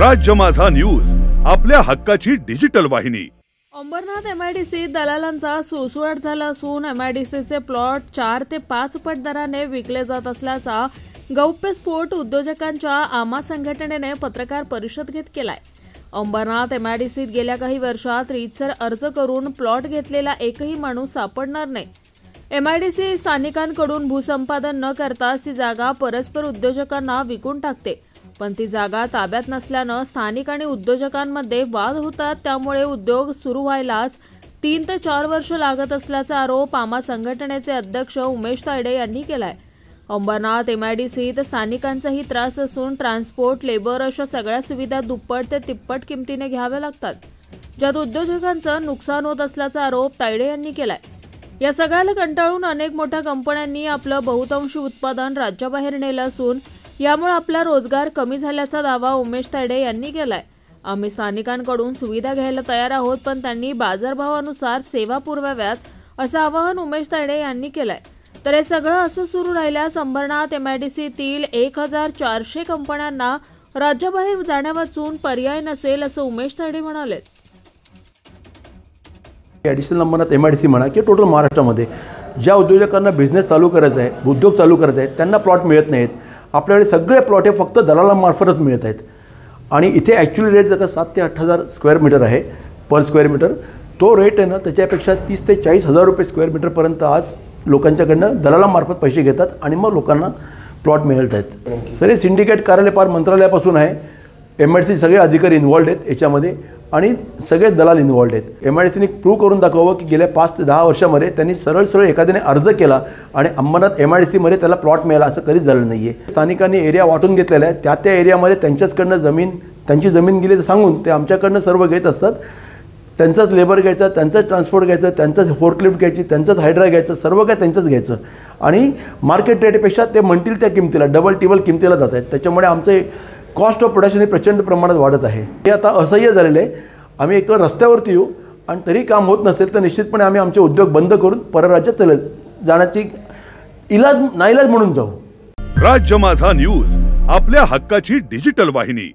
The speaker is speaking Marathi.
राज्य माझा न्यूज, आपल्या हक्काची डिजिटल वाहिनी। अंबरनाथ एमआयडीसी दलालांचा सुळसुळाट झाला असून एमआयडीसीचे प्लॉट 4 ते 5 पट दराने विकले जात असल्याचा गौप्यस्फोट उद्योजकांच्या आमा संघटनेने पत्रकार परिषद घेत केलाय। अंबरनाथ एमआयडीसीत गेल्या काही वर्षात रीतसर अर्ज करून प्लॉट घेतलेला एकही माणूस सापडणार नाही। एमआयडीसी स्थानिकांकडून भूसंपादन न करताच ती जागा परस्पर उद्योजकांना विकून टाकते, पण ती जागा ताब्यात नसल्याने स्थानिक आणि उद्योजकांमध्ये वाद होतात। त्यामुळे उद्योग सुरू व्हायलाच 3 ते 4 वर्ष लागत असल्याचा आरोप आमा संघटनेचे अध्यक्ष उमेश तायडे यांनी केलाय। अंबरनाथ एमआयडीसीत स्थानिकांचाही त्रास असून ट्रान्सपोर्ट, लेबर अशा सगळ्या सुविधा दुप्पट ते तिप्पट किमतीने घ्याव्या लागतात, ज्यात उद्योजकांचं नुकसान होत असल्याचा आरोप तायडे यांनी केलाय। या सगळ्याला कंटाळून अनेक मोठ्या कंपन्यांनी आपलं बहुतांशी उत्पादन राज्याबाहेर नेलं असून यामुळे आपला रोजगार कमी झाल्याचा दावा उमेश तायडे यांनी केलाय। आम्ही स्थानिकांकडून सुविधा घ्यायला तयार आहोत, पण त्यांनी बाजारभावानुसार सेवा पुरवाव्यात, असं आवाहन उमेश तायडे यांनी केलंय। तर हे सगळं असं सुरू राहिल्यास अंबरनाथ एमआयडीसीतील 1400 कंपन्यांना राज्याबाहेर जाण्यावाचून पर्याय नसेल, असं उमेश तायडे म्हणाले। ॲडिशनल अंबरनाथ एमआयडीसी म्हणा की टोटल महाराष्ट्रामध्ये ज्या उद्योजकांना बिझनेस चालू करायचा आहे, उद्योग चालू करायचा आहे, त्यांना प्लॉट मिळत नाहीत। आपल्याकडे सगळे प्लॉट हे फक्त दलालांमार्फतच मिळत आहेत आणि इथे ॲक्च्युली रेट जर 7 ते 8,000 स्क्वेअर मीटर आहे पर स्क्वेअर मीटर। तो रेट आहे ना, त्याच्यापेक्षा 30 ते 40,000 रुपये स्क्वेअर मीटरपर्यंत आज लोकांच्याकडनं दलालांमार्फत पैसे घेतात आणि मग लोकांना प्लॉट मिळत आहेत। सर हे सिंडिकेट कार्यालय पार मंत्रालयापासून आहे, एमआयडीसी सगळे अधिकारी इन्व्हॉल्ड आहेत याच्यामध्ये आणि सगळे दलाल इन्व्हॉल्ड आहेत। एमआयडीसीने प्रूव्ह करून दाखवावं की गेल्या 5 ते 10 वर्षामध्ये त्यांनी सरळ एखाद्याने अर्ज केला आणि अंबरनाथ एमआयडीसीमध्ये त्याला प्लॉट मिळाला, असं कधीच झालं नाही आहे। स्थानिकांनी एरिया वाटून घेतलेला आहे, त्या एरियामध्ये त्यांच्याचकडनं त्यांची जमीन गेली तर सांगून ते आमच्याकडनं सर्व घेत असतात। त्यांचाच लेबर घ्यायचा, त्यांचाच ट्रान्सपोर्ट घ्यायचं, त्यांचाच फोर्कलिफ्ट घ्यायची, त्यांचाच हायड्रा घ्यायचं, सर्व काय त्यांचंच घ्यायचं आणि मार्केट रेटपेक्षा ते म्हणतील त्या किमतीला डबल टिबल किमतीला जात आहेत। त्याच्यामुळे आमचे कॉस्ट ऑफ प्रोडक्शन हे प्रचंड प्रमाणात वाढत आहे। हे आता असह्य झालेलं आहे। आम्ही एक रस्त्यावरती येऊ आणि तरी काम होत नसेल तर निश्चितपणे आम्ही आमचे उद्योग बंद करून परराज्यात जाण्याची नाईलाज म्हणून जाऊ। राज्य माझा न्यूज, आपल्या हक्काची डिजिटल वाहिनी।